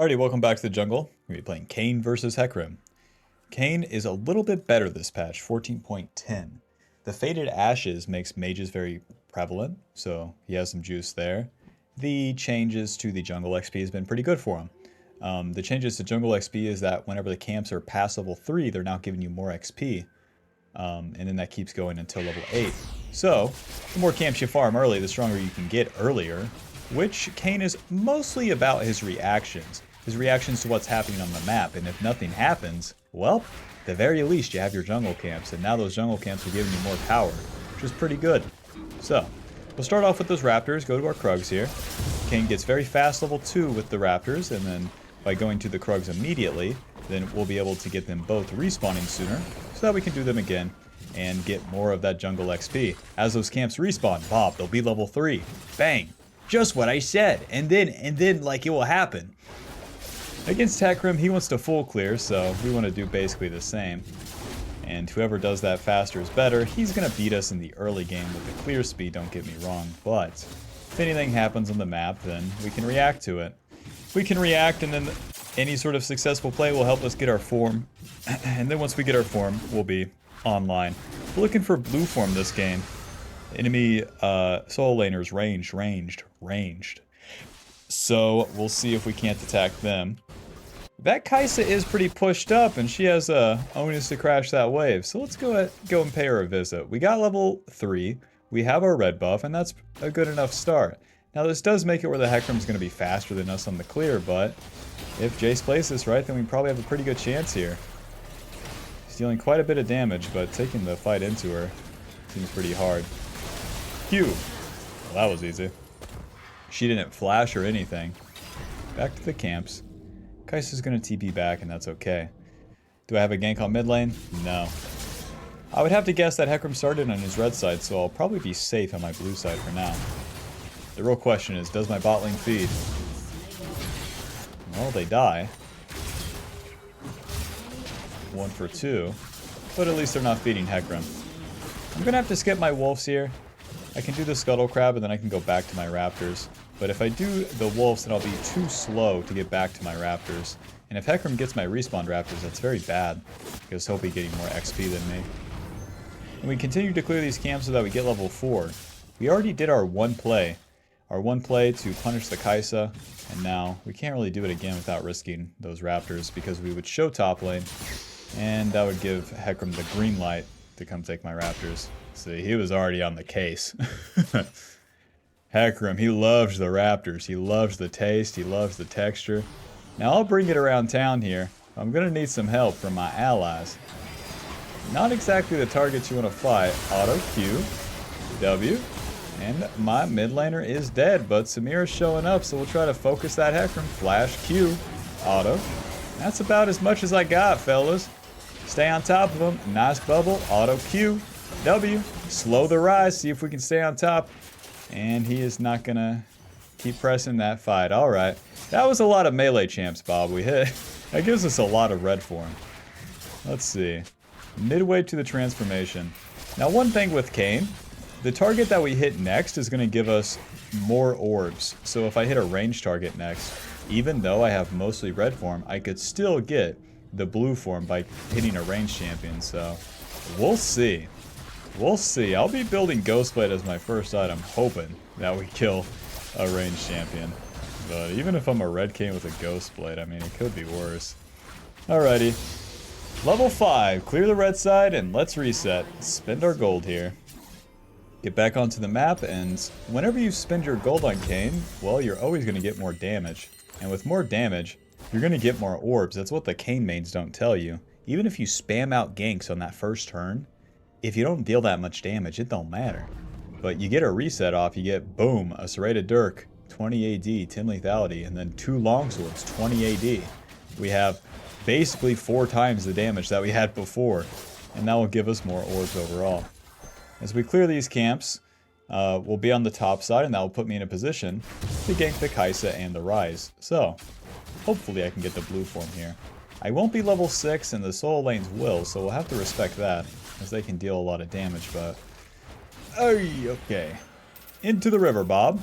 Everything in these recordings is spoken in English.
Alrighty, welcome back to the jungle. We're going to be playing Kayn versus Hecarim. Kayn is a little bit better this patch, 14.10. The Faded Ashes makes mages very prevalent, so he has some juice there. The changes to the jungle XP has been pretty good for him. The changes to jungle XP is that whenever the camps are past level 3, they're now giving you more XP. And then that keeps going until level 8. So, the more camps you farm early, the stronger you can get earlier. Which Kayn is mostly about his reactions. His reactions to what's happening on the map, and if nothing happens, well, at the very least you have your jungle camps, and now those jungle camps are giving you more power, which is pretty good. So, we'll start off with those raptors, go to our Krugs here. Kayn gets very fast level 2 with the raptors, and then by going to the Krugs immediately, then we'll be able to get them both respawning sooner, so that we can do them again, and get more of that jungle XP. As those camps respawn, Bob, they'll be level 3. Bang! Just what I said, and then like it will happen. Against Hecarim, he wants to full clear, so we want to do basically the same. And whoever does that faster is better. He's going to beat us in the early game with the clear speed, don't get me wrong, but if anything happens on the map, then we can react to it. We can react, and then any sort of successful play will help us get our form. And then once we get our form, we'll be online. We're looking for blue form this game. Enemy soul laners ranged. So we'll see if we can't attack them. That Kai'Sa is pretty pushed up, and she has onus to crash that wave. So let's go and pay her a visit. We got level 3. We have our red buff, and that's a good enough start. Now this does make it where the Hecarim's going to be faster than us on the clear, but if Jace plays this right, then we probably have a pretty good chance here. He's dealing quite a bit of damage, but taking the fight into her seems pretty hard. Q. Well, that was easy. She didn't flash or anything. Back to the camps. Kai'Sa's gonna TP back, and that's okay. Do I have a gank on mid lane? No. I would have to guess that Hecarim started on his red side, so I'll probably be safe on my blue side for now. The real question is, does my bot lane feed? Well, they die. 1 for 2. But at least they're not feeding Hecarim. I'm gonna have to skip my wolves here. I can do the Scuttle Crab and then I can go back to my Raptors. But if I do the Wolves, then I'll be too slow to get back to my Raptors. And if Hecarim gets my respawn Raptors, that's very bad, because he'll be getting more XP than me. And we continue to clear these camps so that we get level 4. We already did our one play. Our one play to punish the Kai'Sa, and now we can't really do it again without risking those Raptors, because we would show top lane, and that would give Hecarim the green light to come take my Raptors. See, he was already on the case. Hecarim, he loves the Raptors. He loves the taste. He loves the texture. Now I'll bring it around town here. I'm going to need some help from my allies. Not exactly the targets you want to fight. Auto Q, W, and my mid laner is dead, but Samira's showing up, so we'll try to focus that Hecarim. Flash Q, auto. That's about as much as I got, fellas. Stay on top of him. Nice bubble. Auto Q. W. Slow the rise. See if we can stay on top. And he is not going to keep pressing that fight. Alright. That was a lot of melee champs, Bob. We hit. That gives us a lot of red form. Let's see. Midway to the transformation. Now one thing with Kayn. The target that we hit next is going to give us more orbs. So if I hit a range target next, even though I have mostly red form, I could still get the blue form by hitting a range champion. So we'll see. We'll see. I'll be building Ghostblade as my first item, hoping that we kill a ranged champion. But even if I'm a red Kayn with a Ghostblade, I mean, it could be worse. Alrighty. Level 5. Clear the red side and let's reset. Spend our gold here. Get back onto the map, and whenever you spend your gold on Kayn, well, you're always going to get more damage. And with more damage, you're going to get more orbs. That's what the Kayn mains don't tell you. Even if you spam out ganks on that first turn, if you don't deal that much damage, it don't matter. But you get a reset off, you get, boom, a Serrated Dirk, 20 AD, 10 lethality, and then 2 longswords, 20 AD. We have basically 4 times the damage that we had before, and that will give us more orbs overall. As we clear these camps, we'll be on the top side, and that will put me in a position to gank the Kai'Sa and the Rise. So, hopefully I can get the blue form here. I won't be level 6, and the soul lanes will, so we'll have to respect that, as they can deal a lot of damage, but... Oh, okay. Into the river, Bob.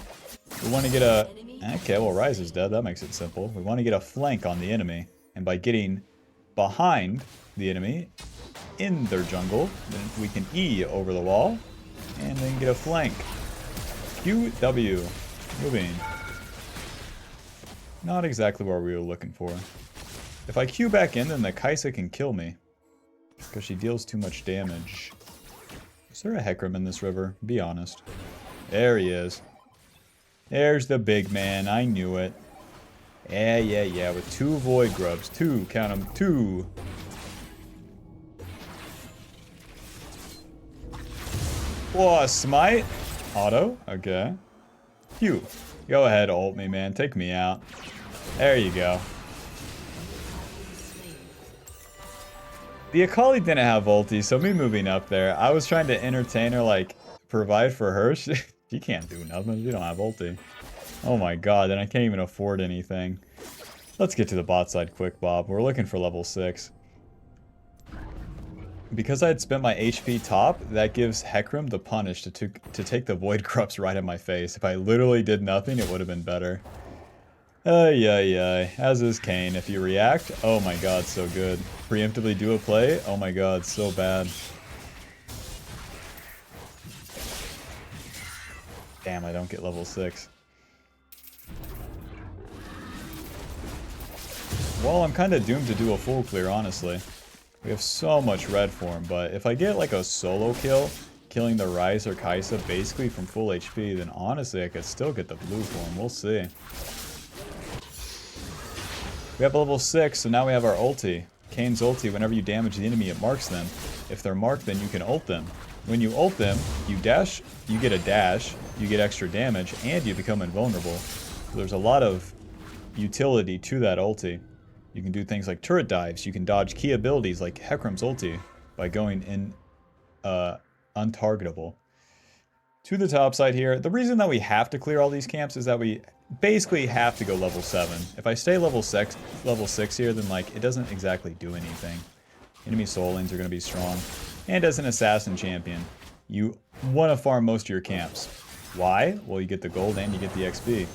We want to get a Okay, well, Rise is dead. That makes it simple. We want to get a flank on the enemy. And by getting behind the enemy in their jungle, then we can E over the wall and then get a flank. QW. Moving. Not exactly what we were looking for. If I Q back in, then the Kai'Sa can kill me. Because she deals too much damage. Is there a Hecarim in this river? Be honest. There he is. There's the big man. I knew it. Yeah. With 2 Void Grubs. 2. Count them. 2. Oh, smite. Auto. Okay. Q. Go ahead, ult me, man. Take me out. There you go. The Akali didn't have ulti, so me moving up there, I was trying to entertain her, like, provide for her. She can't do nothing. She don't have ulti. Oh my god, then I can't even afford anything. Let's get to the bot side quick, Bob. We're looking for level 6. Because I had spent my HP top, that gives Hecarim the punish to take the Void Corrupts right at my face. If I literally did nothing, it would have been better. As is Kayn. If you react, oh my god, so good. Preemptively do a play, oh my god, so bad. Damn, I don't get level 6. Well, I'm kind of doomed to do a full clear, honestly. We have so much red form, but if I get like a solo kill, killing the Ryze or Kai'Sa basically from full HP, then honestly I could still get the blue form. We'll see. We have level 6, so now we have our ulti. Kayn's ulti, whenever you damage the enemy, it marks them. If they're marked, then you can ult them. When you ult them, you dash, you get a dash, you get extra damage, and you become invulnerable. So there's a lot of utility to that ulti. You can do things like turret dives, you can dodge key abilities like Hecarim's ulti by going in untargetable. To the top side here, the reason that we have to clear all these camps is that we basically have to go level 7. If I stay level 6 here, then like it doesn't exactly do anything. Enemy soul lanes are going to be strong. And as an assassin champion, you want to farm most of your camps. Why? Well, you get the gold and you get the XP.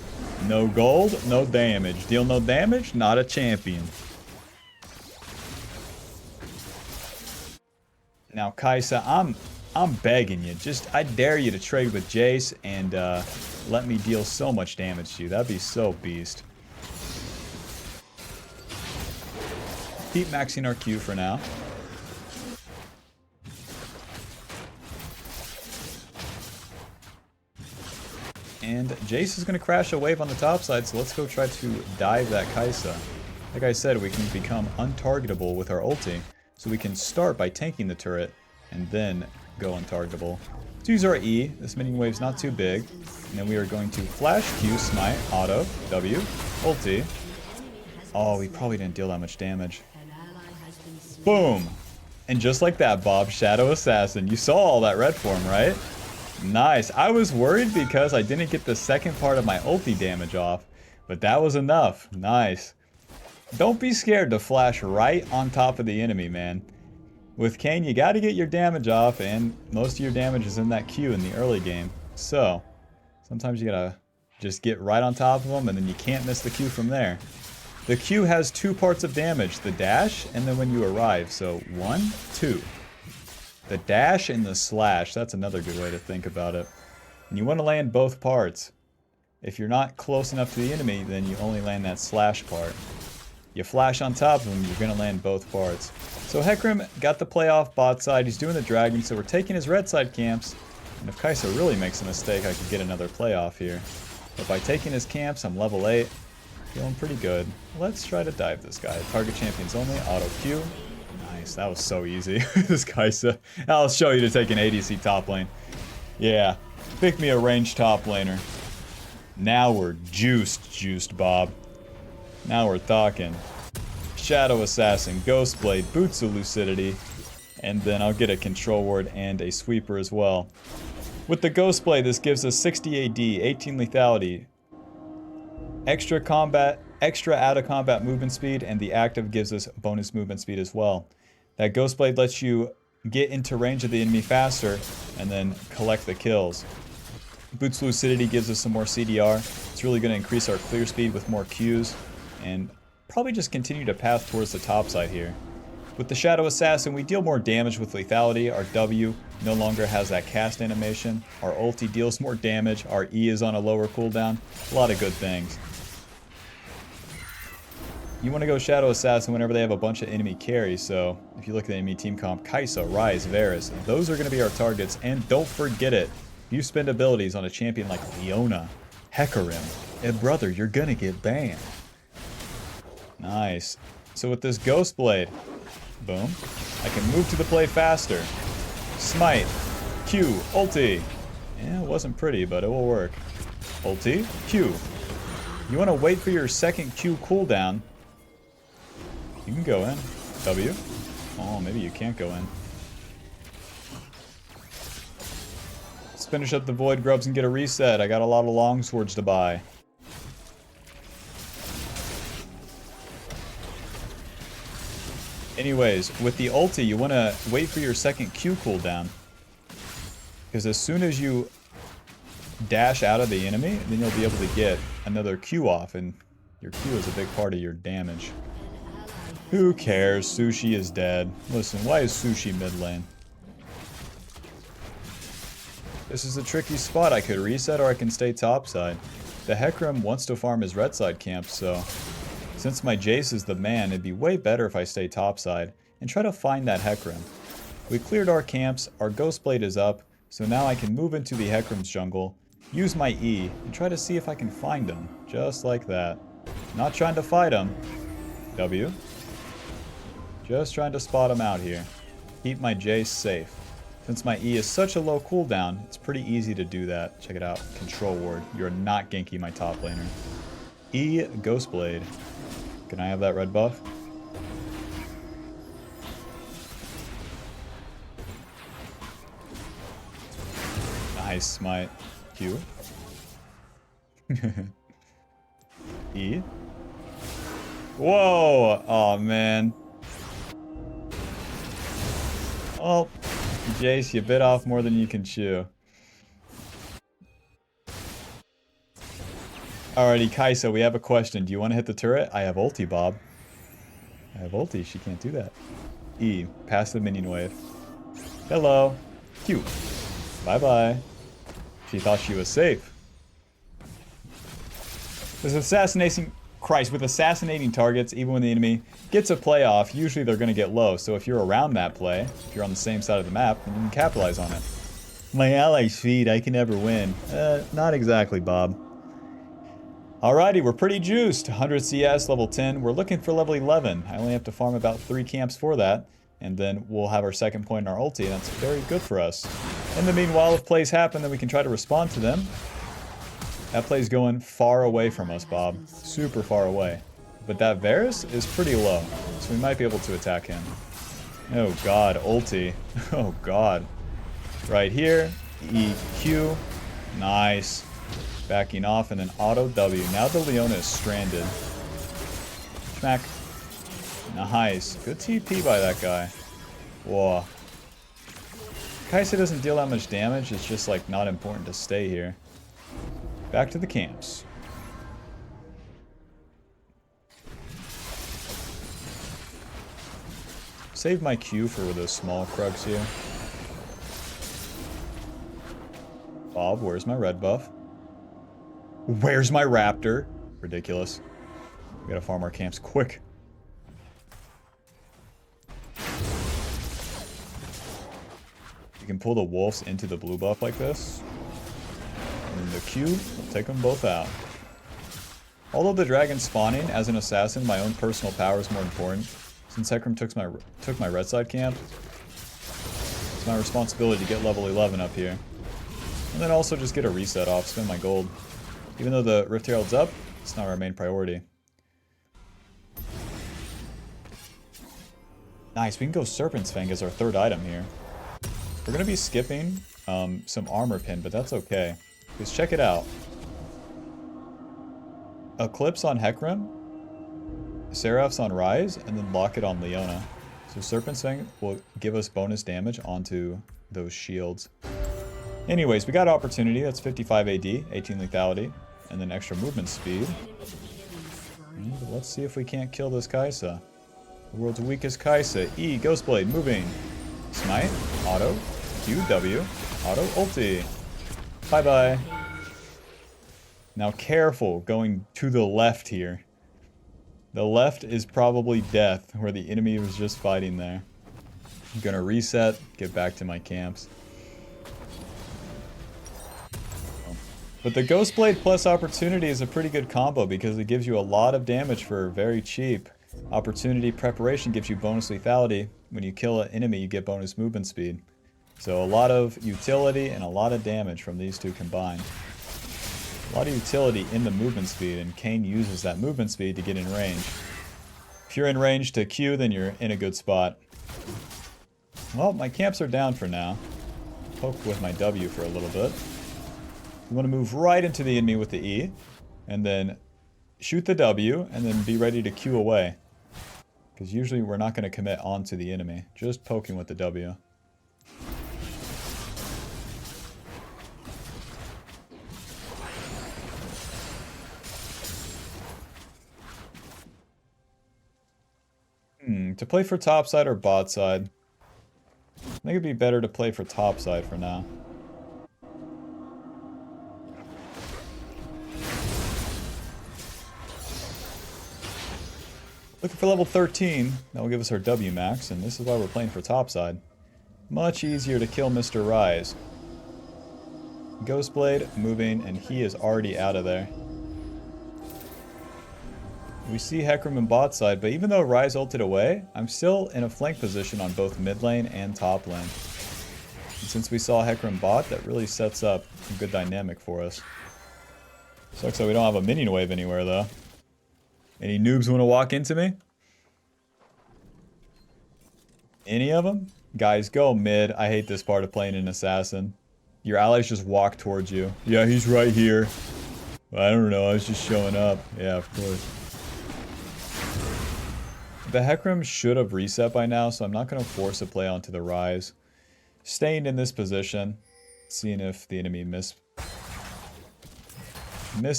No gold, no damage. Deal no damage, not a champion. Now, Kai'Sa, I'm begging you. I dare you to trade with Jace and let me deal so much damage to you. That'd be so beast. Keep maxing our Q for now. And Jace is going to crash a wave on the top side, so let's go try to dive that Kai'Sa. Like I said, we can become untargetable with our ulti, so we can start by tanking the turret, and then go untargetable. Let's use our E, this minion wave's not too big, and then we are going to flash Q, smite, auto, W, ulti. Oh, we probably didn't deal that much damage. Boom! And just like that, Bob, Shadow Assassin. You saw all that red form, right? Nice. I was worried because I didn't get the second part of my ulti damage off, but that was enough. Nice. Don't be scared to flash right on top of the enemy, man. With Kayn, you got to get your damage off, and most of your damage is in that Q in the early game. So, sometimes you got to just get right on top of them, and then you can't miss the Q from there. The Q has 2 parts of damage, the dash, and then when you arrive. So, 1, 2. The dash and the slash, that's another good way to think about it. And you want to land both parts. If you're not close enough to the enemy, then you only land that slash part. You flash on top of him, you're going to land both parts. So Hecarim got the play off bot side, he's doing the dragon, so we're taking his red side camps. And if Kai'Sa really makes a mistake, I could get another play off here. But by taking his camps, I'm level 8. Feeling pretty good. Let's try to dive this guy. Target champions only, auto Q. Nice, that was so easy. This Kai'Sa. I'll show you to take an ADC top lane. Yeah, pick me a ranged top laner. Now we're juiced, Bob. Now we're talking. Shadow Assassin, Ghostblade, Boots of Lucidity, and then I'll get a control ward and a sweeper as well. With the Ghostblade, this gives us 60 AD, 18 lethality, extra out of combat movement speed, and the active gives us bonus movement speed as well. That Ghostblade lets you get into range of the enemy faster and then collect the kills. Boots Lucidity gives us some more CDR. It's really going to increase our clear speed with more Qs, and probably just continue to path towards the top side here. With the Shadow Assassin, we deal more damage with lethality. Our W no longer has that cast animation. Our ulti deals more damage. Our E is on a lower cooldown. A lot of good things. You want to go Shadow Assassin whenever they have a bunch of enemy carries, so if you look at the enemy team comp, Kai'Sa, Ryze, Varus, those are going to be our targets, and don't forget it. If you spend abilities on a champion like Leona, Hecarim, and brother, you're going to get banned. Nice. So with this Ghost Blade, boom, I can move to the play faster. Smite, Q, ulti. Yeah, it wasn't pretty, but it will work. Ulti, Q. You want to wait for your second Q cooldown. You can go in. W. Oh, maybe you can't go in. Let's finish up the Void Grubs and get a reset. I got a lot of long swords to buy. Anyways, with the ulti, you want to wait for your second Q cooldown. Because as soon as you dash out of the enemy, then you'll be able to get another Q off, and your Q is a big part of your damage. Who cares? Sushi is dead. Listen, why is Sushi mid lane? This is a tricky spot. I could reset or I can stay topside. The Hecarim wants to farm his red side camp, so since my Jace is the man, it'd be way better if I stay topside and try to find that Hecarim. We cleared our camps, our Ghost Blade is up, so now I can move into the Hecarim's jungle, use my E, and try to see if I can find him. Just like that. Not trying to fight him. W. Just trying to spot him out here. Keep my Jace safe. Since my E is such a low cooldown, it's pretty easy to do that. Check it out. Control ward. You're not ganking my top laner. E, Ghost Blade. Can I have that red buff? Nice smite. Q. E. Whoa! Oh man. Oh, Jace, you bit off more than you can chew. Alrighty, Kai'Sa, we have a question. Do you want to hit the turret? I have ulti, Bob. I have ulti. She can't do that. E. Pass the minion wave. Hello. Q. Bye-bye. She thought she was safe. This assassination... Christ, with assassinating targets, even when the enemy gets a play off, usually they're going to get low. So if you're around that play, if you're on the same side of the map, then you can capitalize on it. My ally's feed, I can never win. Not exactly, Bob. Alrighty, we're pretty juiced. 100 CS, level 10. We're looking for level 11. I only have to farm about 3 camps for that. And then we'll have our second point in our ulti, and that's very good for us. In the meanwhile, if plays happen, then we can try to respond to them. That play's going far away from us, Bob. Super far away. But that Varus is pretty low, so we might be able to attack him. Oh god, ulti. Oh god. Right here, EQ. Nice. Backing off and then auto W. Now the Leona is stranded. Smack. Nice. Good TP by that guy. Whoa. Kai'Sa doesn't deal that much damage, it's just like not important to stay here. Back to the camps. Save my Q for those small krugs here. Bob, where's my red buff? Where's my raptor? Ridiculous. We gotta farm our camps quick. You can pull the wolves into the blue buff like this. And the Q will take them both out. Although the dragon spawning as an assassin, my own personal power is more important. Since Hecarim took my red side camp, it's my responsibility to get level 11 up here. And then also just get a reset off, spend my gold. Even though the Rift Herald's up, it's not our main priority. Nice, we can go Serpent's Fang as our third item here. We're going to be skipping some armor pin, but that's okay. Because check it out. Eclipse on Hecarim, Seraph's on Ryze, and then lock it on Leona. So Serpent's Fang will give us bonus damage onto those shields. Anyways, we got opportunity. That's 55 AD, 18 lethality, and then extra movement speed. And let's see if we can't kill this Kai'Sa. The world's weakest Kai'Sa. E, Ghostblade, moving. Smite, auto, Q, W, auto, ulti. Bye-bye. Now careful going to the left here. The left is probably death, where the enemy was just fighting there. I'm gonna reset, get back to my camps. But the Ghostblade plus opportunity is a pretty good combo because it gives you a lot of damage for very cheap. Opportunity preparation gives you bonus lethality. When you kill an enemy, you get bonus movement speed. So a lot of utility and a lot of damage from these two combined. A lot of utility in the movement speed, and Kayn uses that movement speed to get in range. If you're in range to Q, then you're in a good spot. Well, my camps are down for now. Poke with my W for a little bit. You want to move right into the enemy with the E, and then shoot the W, and then be ready to Q away. Because usually we're not going to commit onto the enemy, just poking with the W. To play for top side or bot side? I think it'd be better to play for top side for now. Looking for level 13. That will give us our W max, and this is why we're playing for topside. Much easier to kill Mr. Rise. Ghostblade moving, and he is already out of there. We see Hecarim in bot side, but even though Rise ulted away, I'm still in a flank position on both mid lane and top lane. And since we saw Hecarim bot, that really sets up a good dynamic for us. Sucks that we don't have a minion wave anywhere though. Any noobs want to walk into me? Any of them? Guys, go mid. I hate this part of playing an assassin. Your allies just walk towards you. Yeah, he's right here. I don't know, I was just showing up. Yeah, of course. The Hecarim should have reset by now, so I'm not going to force a play onto the Rise. Staying in this position, seeing if the enemy miss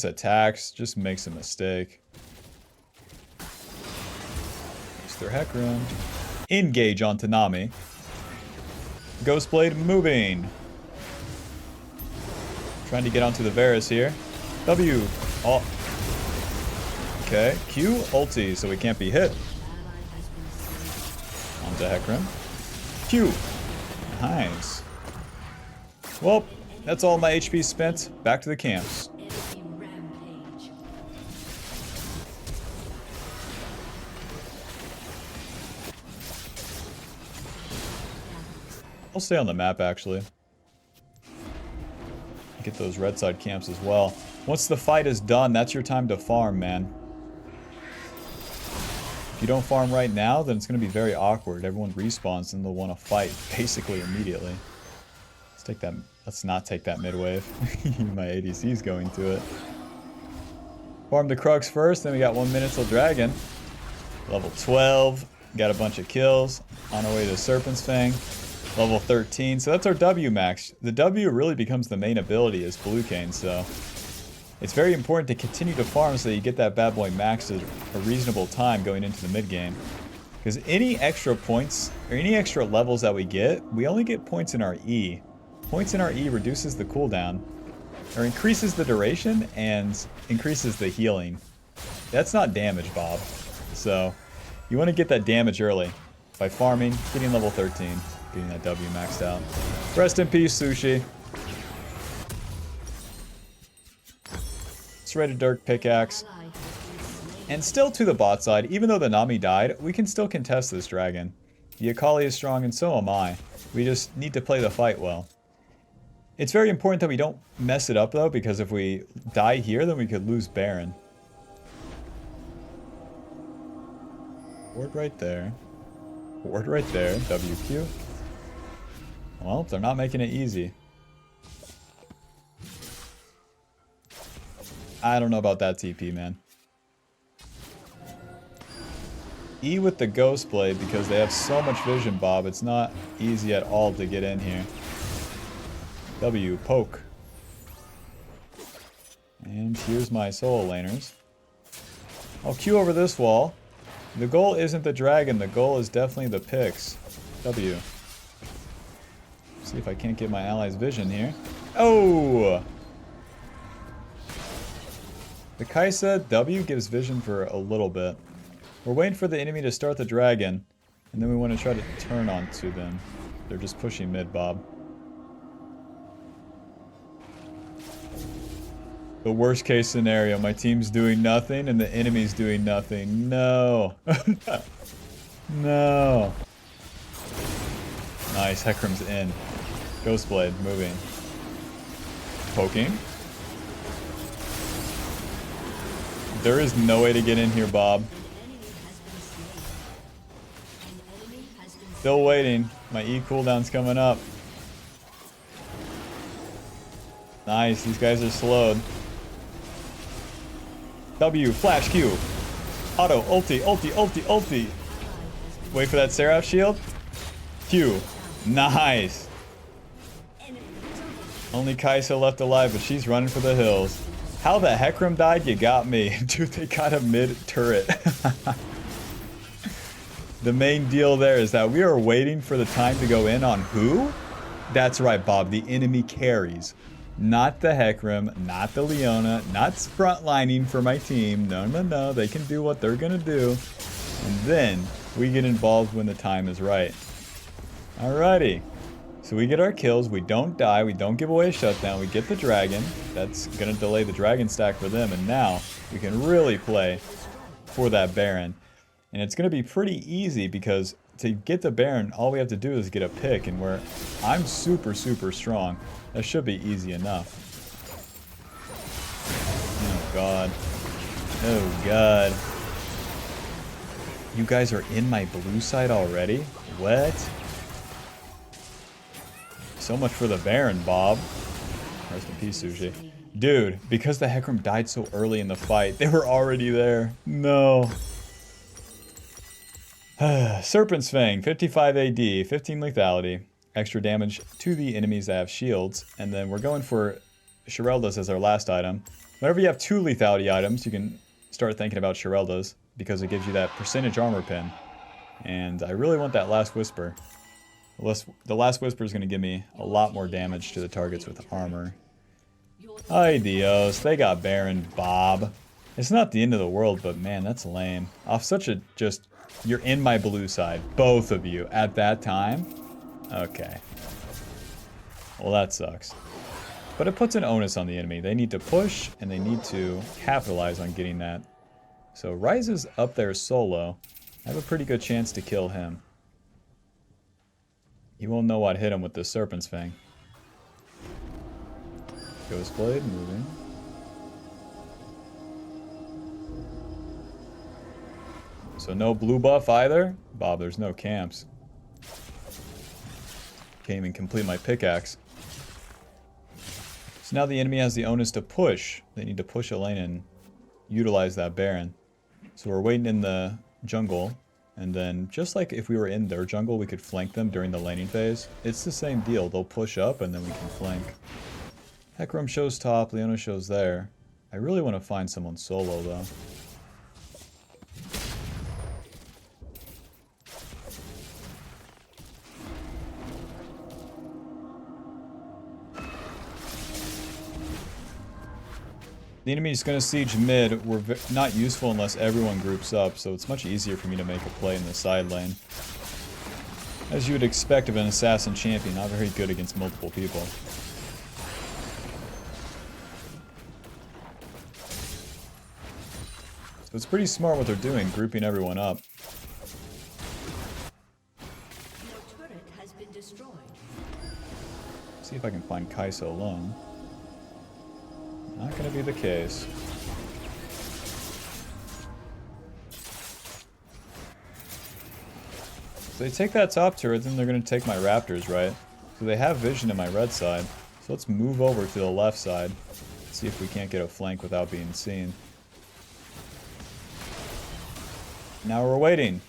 attacks, just makes a mistake. Their Hecarim. Engage onto Nami. Ghostblade moving. Trying to get onto the Varus here. W. Oh. Okay. Q ulti, so we can't be hit. Onto Hecarim. Q. Nice. Well, that's all my HP spent. Back to the camps. I'll stay on the map, actually. Get those red side camps as well. Once the fight is done, that's your time to farm, man. If you don't farm right now, then it's going to be very awkward. Everyone respawns and they'll want to fight basically immediately. Let's take that. Let's not take that mid wave. My ADC's going to it. Farm the Crux first, then we got 1 minute till Dragon. Level 12. Got a bunch of kills. On our way to Serpent's Fang. Level 13, so that's our W max. The W really becomes the main ability as Blue Kayn, so it's very important to continue to farm so that you get that bad boy maxed at a reasonable time going into the mid game. Because any extra points, or any extra levels that we only get points in our E. Points in our E reduces the cooldown, or increases the duration, and increases the healing. That's not damage, Bob. So, you want to get that damage early by farming, getting level 13. Getting that W maxed out. Rest in peace, Sushi. Shredded Dirk pickaxe. And still to the bot side, even though the Nami died, we can still contest this dragon. The Akali is strong and so am I. We just need to play the fight well. It's very important that we don't mess it up though, because if we die here, then we could lose Baron. Ward right there. Ward right there. WQ. Well, they're not making it easy. I don't know about that TP, man. E with the Ghostblade because they have so much vision, Bob. It's not easy at all to get in here. W, poke. And here's my solo laners. I'll Q over this wall. The goal isn't the dragon, the goal is definitely the picks. W. See if I can't get my allies' vision here. Oh! The Kaisa W gives vision for a little bit. We're waiting for the enemy to start the dragon, and then we want to try to turn onto them. They're just pushing mid, Bob. The worst case scenario, my team's doing nothing and the enemy's doing nothing. No. No. Nice, Hecarim's in. Ghostblade, moving. Poking. There is no way to get in here, Bob. Still waiting. My E cooldown's coming up. Nice, these guys are slowed. W, flash Q. Auto, ulti, ulti, ulti, ulti. Wait for that Seraph shield. Q. Nice. Only Kaisa left alive, but she's running for the hills. How the Hecarim died? You got me. Dude, they got a mid-turret. The main deal there is that we are waiting for the time to go in on who? That's right, Bob. The enemy carries. Not the Hecarim, not the Leona, not frontlining for my team. No, no, no. They can do what they're going to do. And then we get involved when the time is right. Alrighty. So we get our kills. We don't die. We don't give away a shutdown. We get the dragon. That's going to delay the dragon stack for them. And now we can really play for that Baron. And it's going to be pretty easy because to get the Baron, all we have to do is get a pick. And where I'm super, super strong, that should be easy enough. Oh, God. Oh, God. You guys are in my blue side already? What? So much for the Baron, Bob. Rest in peace, Sushi. Dude, because the Hecarim died so early in the fight, they were already there. No. Serpent's Fang, 55 AD, 15 lethality. Extra damage to the enemies that have shields. And then we're going for Shirelda's as our last item. Whenever you have 2 lethality items, you can start thinking about Shirelda's because it gives you that percentage armor pin. And I really want that Last Whisper. The Last Whisper is going to give me a lot more damage to the targets with armor. Ay Dios, they got Baron, Bob. It's not the end of the world, but man, that's lame. Off such a just, you're in my blue side, both of you, at that time? Okay. Well, that sucks. But it puts an onus on the enemy. They need to push, and they need to capitalize on getting that. So Ryze is up there solo. I have a pretty good chance to kill him. He won't know what hit him with this Serpent's Fang. Ghostblade moving. So no blue buff either? Bob, there's no camps. Can't even complete my pickaxe. So now the enemy has the onus to push. They need to push a lane and utilize that Baron. So we're waiting in the jungle. And then, just like if we were in their jungle, we could flank them during the laning phase. It's the same deal. They'll push up, and then we can flank. Hecarim shows top, Leona shows there. I really want to find someone solo, though. The enemy's going to siege mid. We're not useful unless everyone groups up, so it's much easier for me to make a play in the side lane. As you would expect of an assassin champion, not very good against multiple people. So it's pretty smart what they're doing, grouping everyone up. Your turret has been destroyed. See if I can find Kaisa alone. Not going to be the case. So they take that top turret, then they're going to take my raptors, right? So they have vision in my red side. So let's move over to the left side. See if we can't get a flank without being seen. Now we're waiting.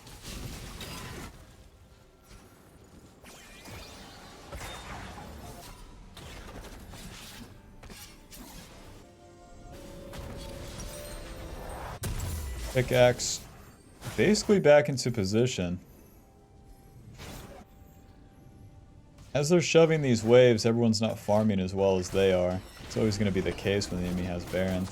Pickaxe. Basically back into position. As they're shoving these waves, everyone's not farming as well as they are. It's always going to be the case when the enemy has Baron.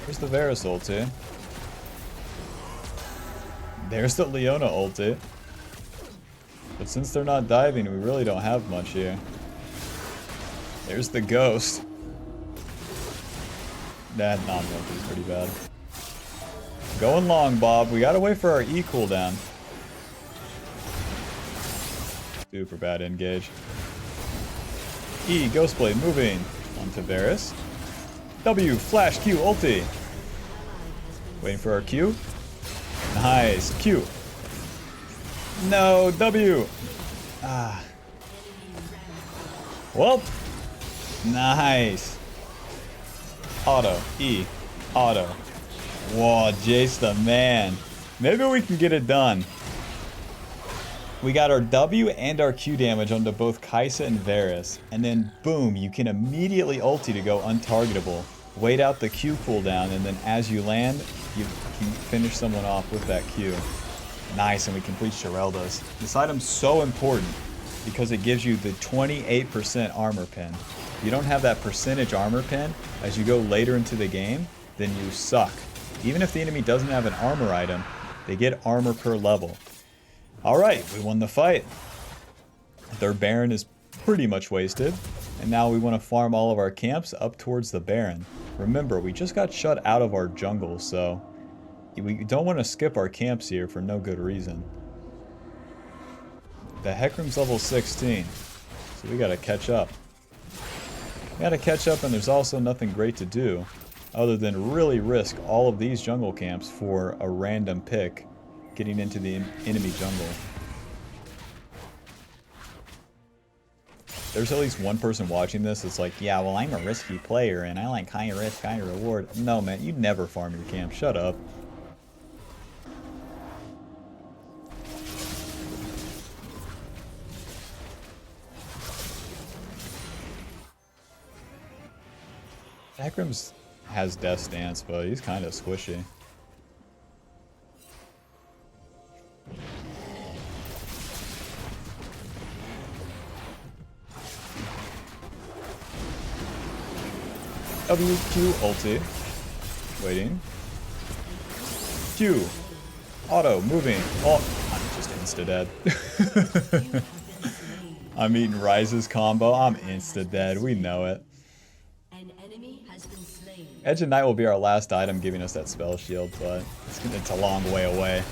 There's the Varus ulti. There's the Leona ulti. But since they're not diving, we really don't have much here. There's the Ghost. That non-ulti is pretty bad. Going long, Bob. We gotta wait for our E cooldown. Super bad engage. E, Ghostblade moving onto Varus. W, flash, Q, ulti. Waiting for our Q. Nice. Q. No, W. Ah. Well. Nice. Auto. E. Auto. Whoa, Jace the man. Maybe we can get it done. We got our W and our Q damage onto both Kai'Sa and Varus. And then, boom, you can immediately ulti to go untargetable. Wait out the Q cooldown, and then as you land, you can finish someone off with that Q. Nice, and we complete Sherelda's. This item's so important because it gives you the 28% armor pin. If you don't have that percentage armor pin as you go later into the game, then you suck. Even if the enemy doesn't have an armor item, they get armor per level. Alright, we won the fight. Their Baron is pretty much wasted. And now we want to farm all of our camps up towards the Baron. Remember, we just got shut out of our jungle, so we don't want to skip our camps here for no good reason. The Hecarim's level 16, so we gotta catch up. We gotta catch up, and there's also nothing great to do other than really risk all of these jungle camps for a random pick getting into the enemy jungle. There's at least one person watching this that's like, yeah, well, I'm a risky player and I like high risk, high reward. No, man, you never farm your camp. Shut up. Hecarim has Death Stance, but he's kind of squishy. W, Q, ulti. Waiting. Q. Auto, moving. Oh, I'm just insta-dead. I'm eating Rise's combo. I'm insta-dead. We know it. Edge of Night will be our last item giving us that spell shield, but it's a long way away.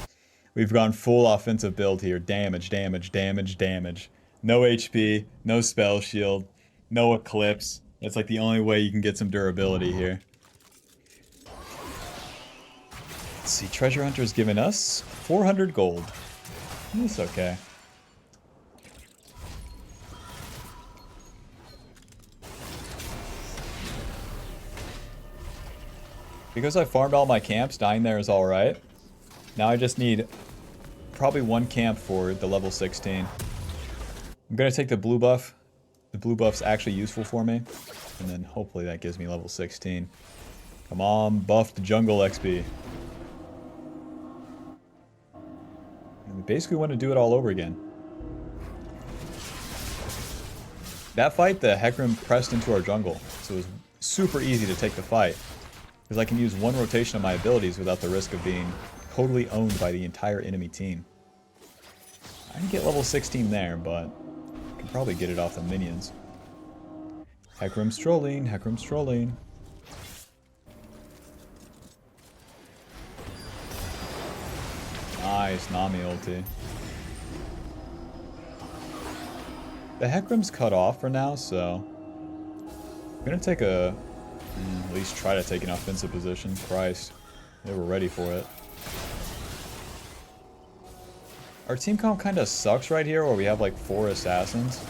We've gone full offensive build here. Damage, damage, damage, damage. No HP, no spell shield, no eclipse. That's like the only way you can get some durability here. Let's see, Treasure Hunter's giving us 400 gold. It's okay. Because I farmed all my camps, dying there is alright. Now I just need probably one camp for the level 16. I'm gonna take the blue buff. The blue buff's actually useful for me. And then hopefully that gives me level 16. Come on, buffed jungle XP. And we basically want to do it all over again. That fight, the Hecarim pressed into our jungle. So it was super easy to take the fight. Because I can use one rotation of my abilities without the risk of being totally owned by the entire enemy team. I didn't get level 16 there, but I can probably get it off the minions. Hecarim's trolling, Hecarim's trolling. Nice, Nami ulti. The Hecarim's cut off for now, so I'm gonna take a... at least try to take an offensive position. Christ. They were ready for it. Our team comp kind of sucks right here where we have like 4 assassins.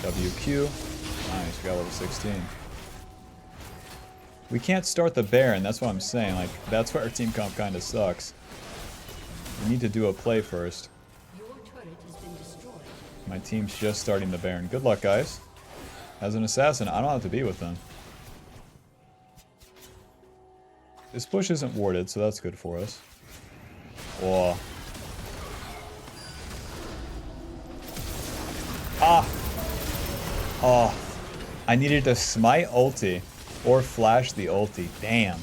WQ. Nice, we got level 16. We can't start the Baron, that's what I'm saying. Like, that's where our team comp kind of sucks. We need to do a play first. Your turret has been destroyed. My team's just starting the Baron. Good luck, guys. As an assassin, I don't have to be with them. This bush isn't warded, so that's good for us. Whoa. Ah! Oh. I needed to smite ulti or flash the ulti. Damn.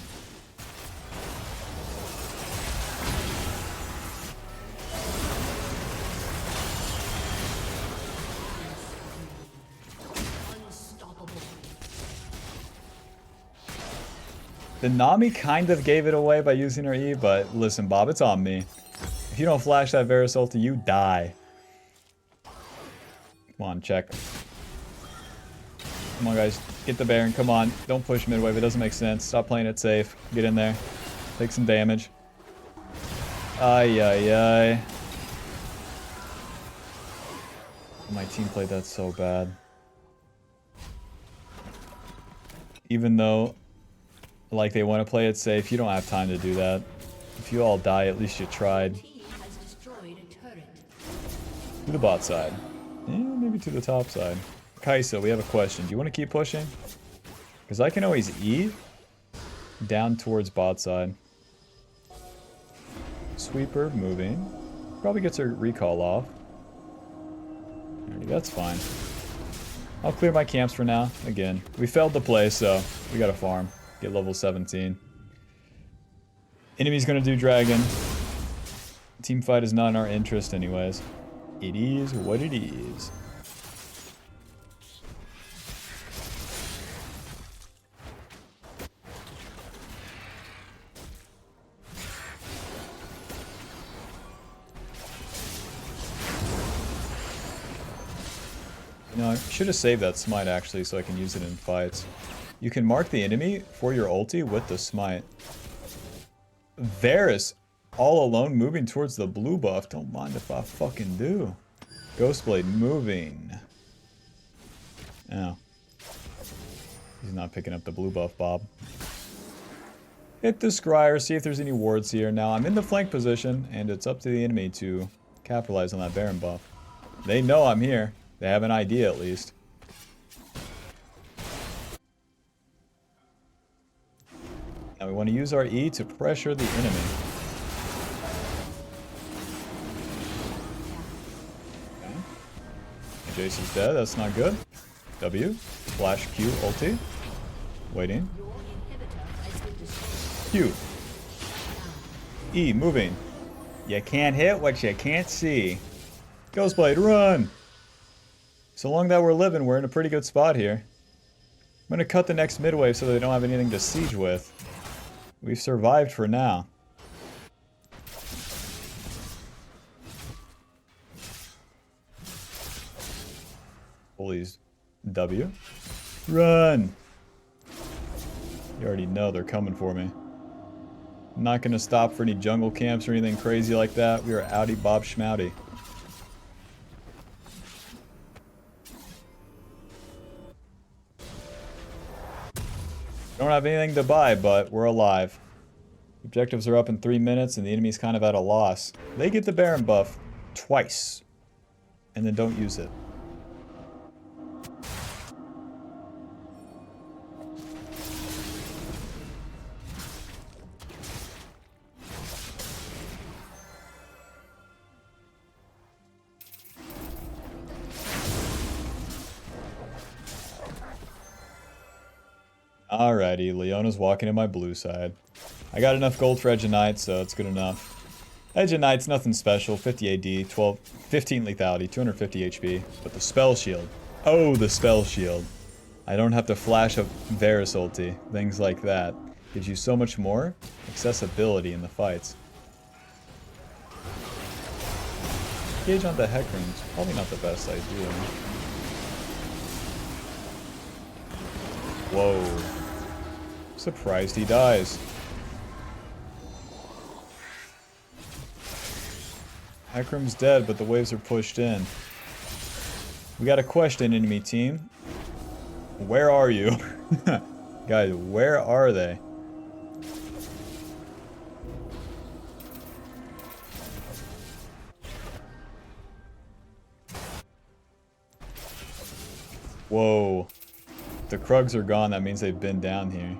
The Nami kind of gave it away by using her E, but listen, Bob, it's on me. If you don't flash that Varus ulti, you die. Come on, check. Come on, guys. Get the Baron. Come on. Don't push mid-wave. It doesn't make sense. Stop playing it safe. Get in there. Take some damage. Ay, ay, ay. My team played that so bad. Even though, like, they want to play it safe, you don't have time to do that. If you all die, at least you tried. Team has destroyed a turret. To the bot side. Yeah, maybe to the top side. Kaisa, we have a question. Do you want to keep pushing? Because I can always E down towards bot side. Sweeper moving. Probably gets her recall off. Alrighty, that's fine. I'll clear my camps for now. Again, we failed the play, so we gotta farm. Get level 17. Enemy's gonna do dragon. Team fight is not in our interest anyways. It is what it is. You know, I should have saved that smite actually so I can use it in fights. You can mark the enemy for your ulti with the smite. Varus, all alone, moving towards the blue buff. Don't mind if I fucking do. Ghostblade moving. Oh. He's not picking up the blue buff, Bob. Hit the scryer, see if there's any wards here. Now I'm in the flank position, and it's up to the enemy to capitalize on that Baron buff. They know I'm here. They have an idea at least. Now we want to use our E to pressure the enemy. Okay. Jace is dead, that's not good. W, flash Q, ulti. Waiting. Q. E, moving. You can't hit what you can't see. Ghostblade, run! So long that we're living, we're in a pretty good spot here. I'm gonna cut the next mid-wave so they don't have anything to siege with. We've survived for now. Bullies W. Run! You already know they're coming for me. I'm not gonna stop for any jungle camps or anything crazy like that. We are outie Bob Schmouty. Don't have anything to buy, but we're alive. Objectives are up in 3 minutes, and the enemy's kind of at a loss. They get the Baron buff twice, and then don't use it. Alrighty, Leona's walking in my blue side. I got enough gold for Edge of Night, so it's good enough. Edge of Night's nothing special, 50 AD, 15 lethality, 250 HP. But the spell shield. Oh, the spell shield. I don't have to flash a Varus ulti, things like that. Gives you so much more accessibility in the fights. Engage on the Hecarim's probably not the best idea. Whoa. Surprised he dies. Hecarim's dead, but the waves are pushed in. We got a question, enemy team. Where are you? Guys, where are they? Whoa. The Krugs are gone. That means they've been down here.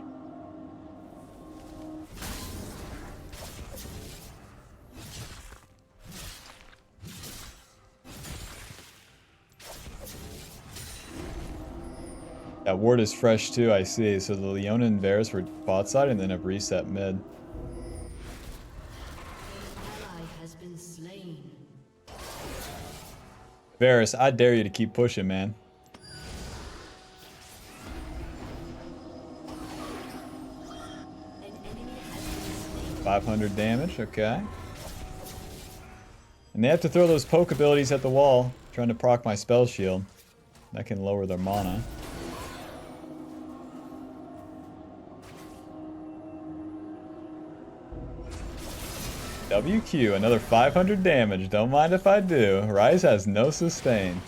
That ward is fresh too, I see. So the Leona and Varus were bot side and then have reset mid. Varus, I dare you to keep pushing, man. $500 damage, okay. And they have to throw those poke abilities at the wall, trying to proc my spell shield. That can lower their mana. WQ, another 500 damage. Don't mind if I do. Ryze has no sustain.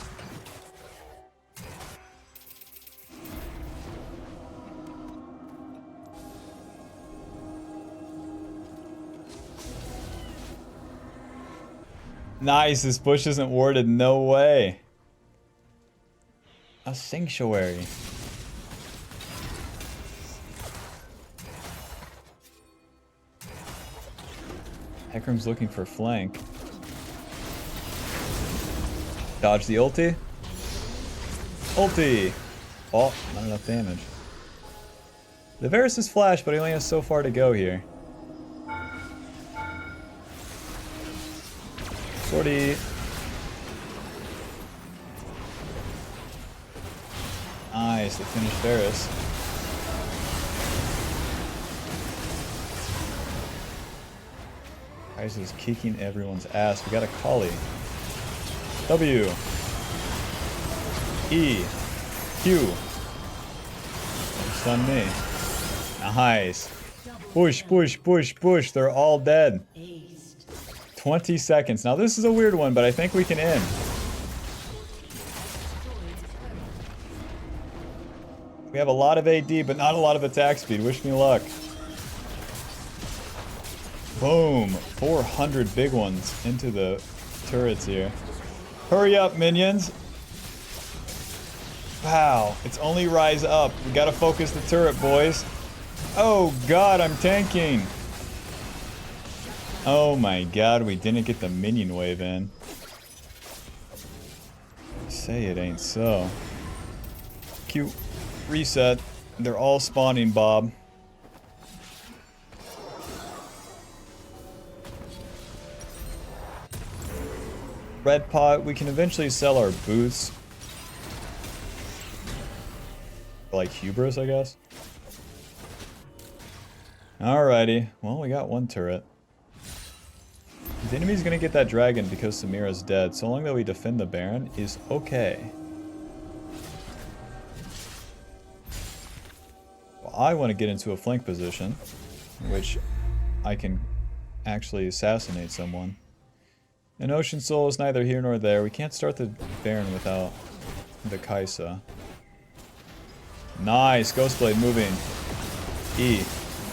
Nice, this bush isn't warded. No way. A sanctuary. Hecarim's looking for flank. Dodge the ulti. Ulti! Oh, not enough damage. The Varus is flash, but he only has so far to go here. 40. Nice, they finished Varus. Ryze is kicking everyone's ass. We got a Kali. W. E. Q. Stun me. Nice. Push, push, push, push. They're all dead. 20 seconds. Now this is a weird one, but I think we can end. We have a lot of AD, but not a lot of attack speed. Wish me luck. Boom. 400 big ones into the turrets here. Hurry up, minions. Wow. It's only Rise up. We gotta focus the turret, boys. Oh god, I'm tanking. Oh my god, we didn't get the minion wave in. Say it ain't so. Q. Reset. They're all spawning, Bob. Red pot, we can eventually sell our boots. Like hubris, I guess. Alrighty, well, we got one turret. The enemy's gonna get that dragon because Samira's dead. So long that we defend the Baron is okay. Well, I want to get into a flank position, which I can actually assassinate someone. And Ocean Soul is neither here nor there. We can't start the Baron without the Kaisa. Nice, Ghostblade moving. E,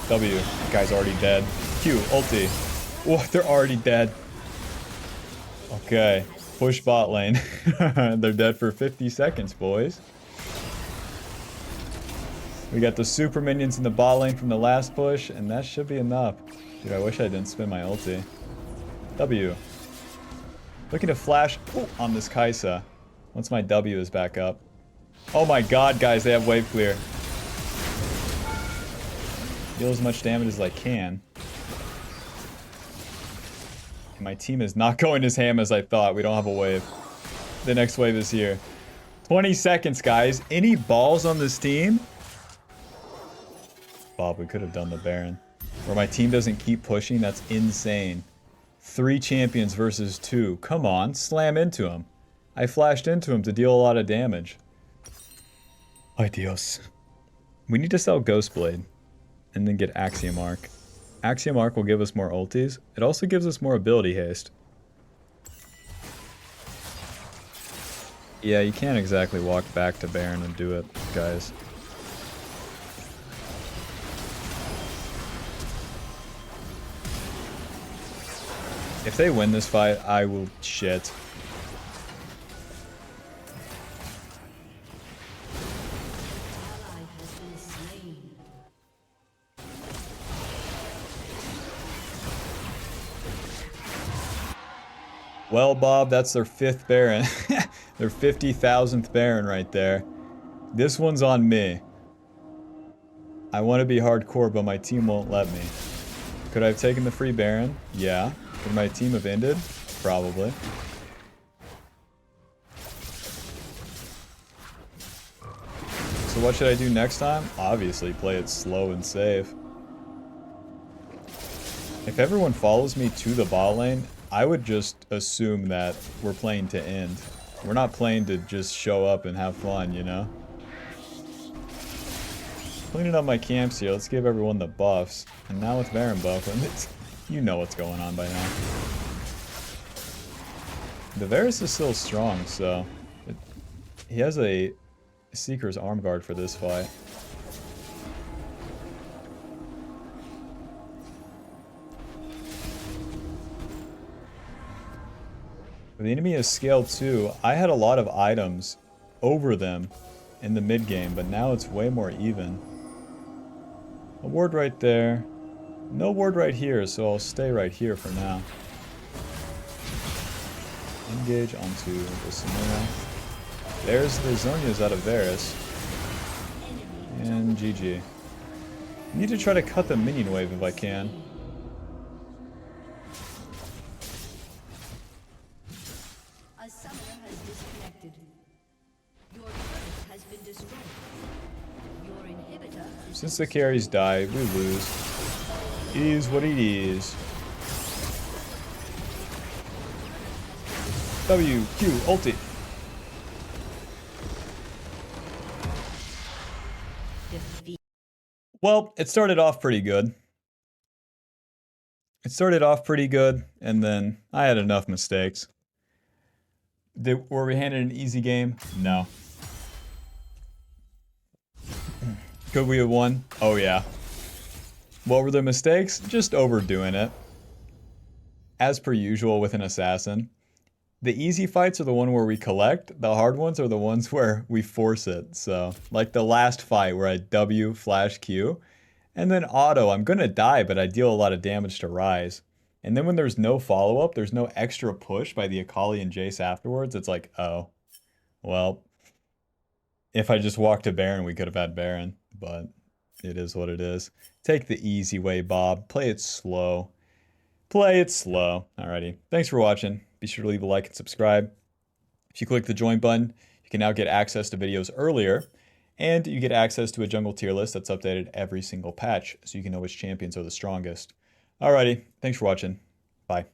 W, guy's already dead. Q, ulti. Whoa, they're already dead. Okay, push bot lane. They're dead for 50 seconds, boys. We got the super minions in the bot lane from the last push, and that should be enough. Dude, I wish I didn't spin my ulti. W. Looking to flash on this Kaisa. Once my W is back up. Oh my god, guys, they have wave clear. Deal as much damage as I can. And my team is not going as ham as I thought. We don't have a wave. The next wave is here. 20 seconds, guys. Any balls on this team? Bob, we could have done the Baron. Where my team doesn't keep pushing, that's insane. 3 champions versus 2. Come on, slam into him. I flashed into him to deal a lot of damage. Ay Dios. We need to sell Ghostblade. And then get Axiom Arc. Axiom Arc will give us more ultis. It also gives us more ability haste. Yeah, you can't exactly walk back to Baron and do it, guys. If they win this fight, I will shit. Well, Bob, that's their 5th Baron. Their 50,000th Baron right there. This one's on me. I want to be hardcore, but my team won't let me. Could I have taken the free Baron? Yeah. Could my team have ended? Probably. So what should I do next time? Obviously, play it slow and safe. If everyone follows me to the bot lane, I would just assume that we're playing to end. We're not playing to just show up and have fun, you know? Cleaning up my camps here, let's give everyone the buffs. And now with Baron buff, you know what's going on by now. The Varus is still strong, so... he has a Seeker's Arm Guard for this fight. The enemy is scaled too. I had a lot of items over them in the mid game, but now it's way more even. A ward right there. No ward right here, so I'll stay right here for now. Engage onto the Samira. There's the Zhonya's out of Varus. And GG. Need to try to cut the minion wave if I can. A summoner has disconnected. Your turret has been destroyed. Your inhibitor is Since the carries die, we lose. Is what it is. W, Q, ulti. defeated. Well, it started off pretty good. And then I had enough mistakes. Were we handed an easy game? No. Could we have won? Oh yeah. What were the mistakes? Just overdoing it. As per usual with an assassin. The easy fights are the one where we collect. The hard ones are the ones where we force it. So, like the last fight where I W flash Q. And then auto, I'm gonna die, but I deal a lot of damage to Rise. And then when there's no follow-up, there's no extra push by the Akali and Jace afterwards, it's like, oh, well, if I just walked to Baron, we could have had Baron. But it is what it is. Take the easy way, Bob. Play it slow. Play it slow. Alrighty. Thanks for watching. Be sure to leave a like and subscribe. If you click the join button, you can now get access to videos earlier. And you get access to a jungle tier list that's updated every single patch, so you can know which champions are the strongest. Alrighty. Thanks for watching. Bye.